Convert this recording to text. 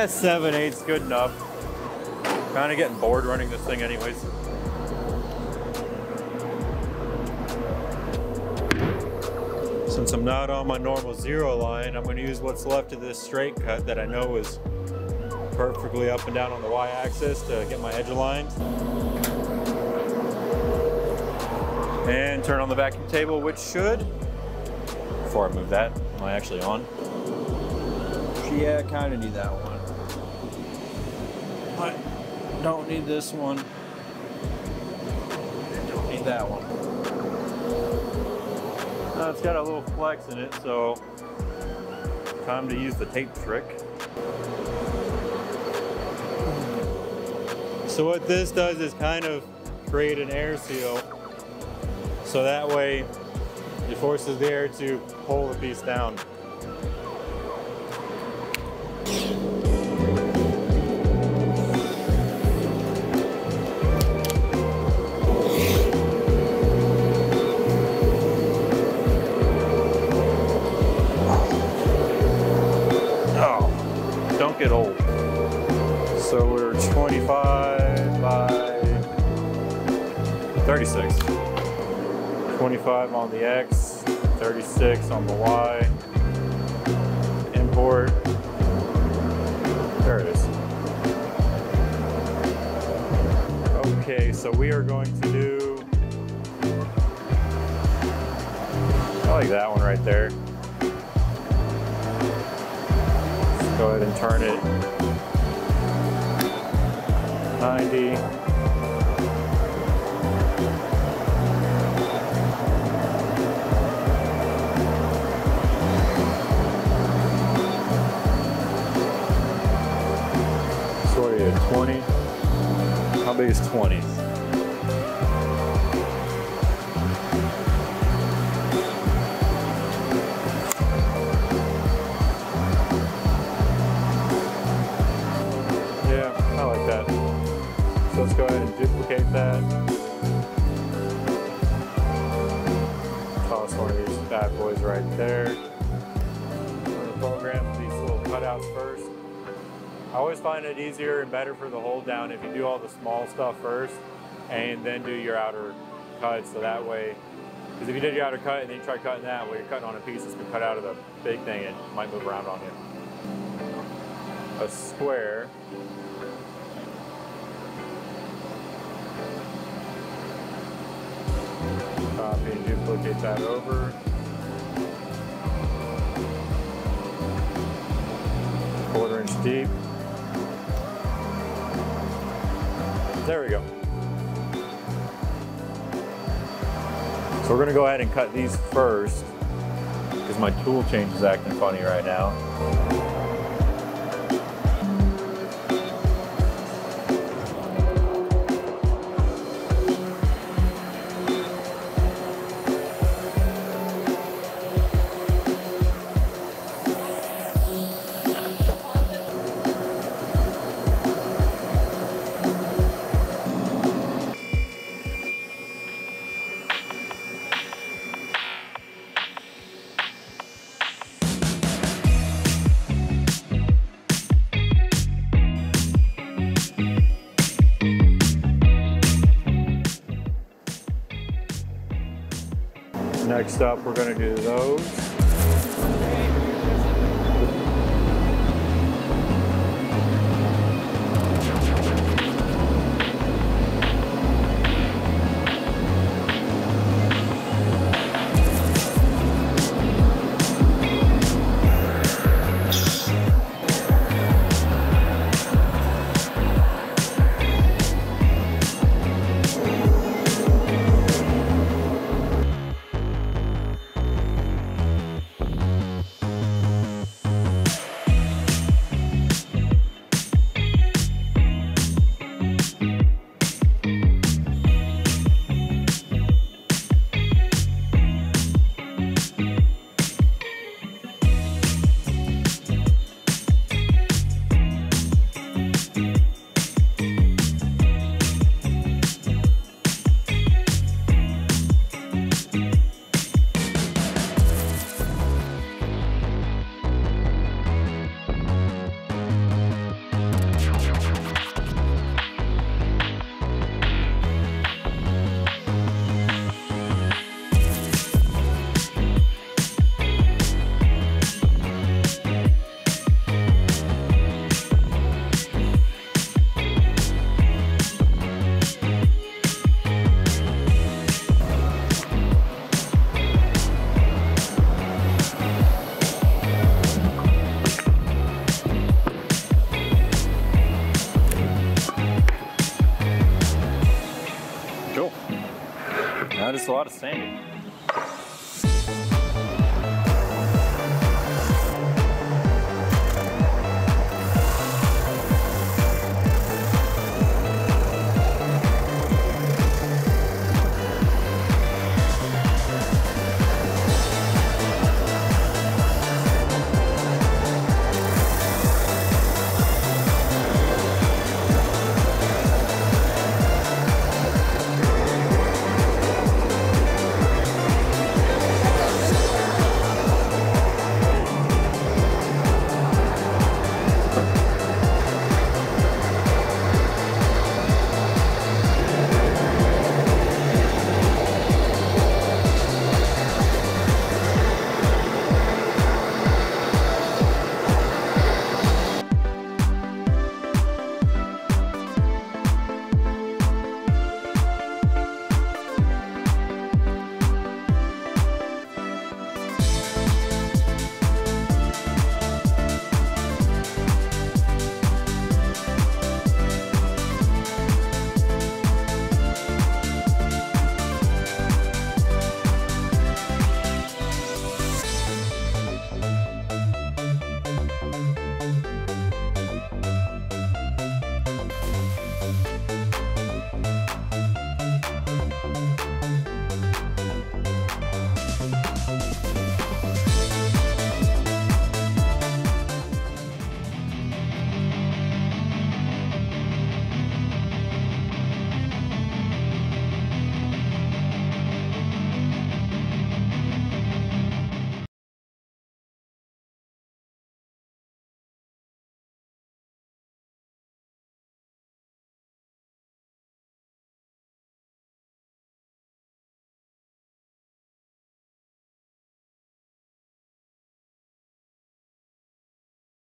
Yeah, 7/8's good enough. Kind of getting bored running this thing anyways. Since I'm not on my normal 0 line, I'm going to use what's left of this straight cut that I know is perfectly up and down on the y-axis to get my edge aligned. And turn on the vacuum table, which should, before I move that, am I actually on? Yeah, I kind of need that one. But don't need this one. Don't need that one. It's got a little flex in it, so time to use the tape trick. So what this does is kind of create an air seal, so that way it forces the air to pull the piece down. Get old. So we're 25 by 36. 25 on the X, 36 on the Y. Import. There it is. Okay, so we are going to do, I like that one right there. Go ahead and turn it 90. So what are you at, 20? How big is 20? So let's go ahead and duplicate that. Toss one of these bad boys right there. I'm going to program these little cutouts first. I always find it easier and better for the hold down if you do all the small stuff first and then do your outer cut, so that way, because if you did your outer cut and then you try cutting that, well, you're cutting on a piece that's been cut out of the big thing, it might move around on you. A square. Copy and duplicate that over. Quarter-inch deep. There we go. So we're going to go ahead and cut these first because my tool change is acting funny right now. Next up, we're going to do those. Now just a lot of sanding.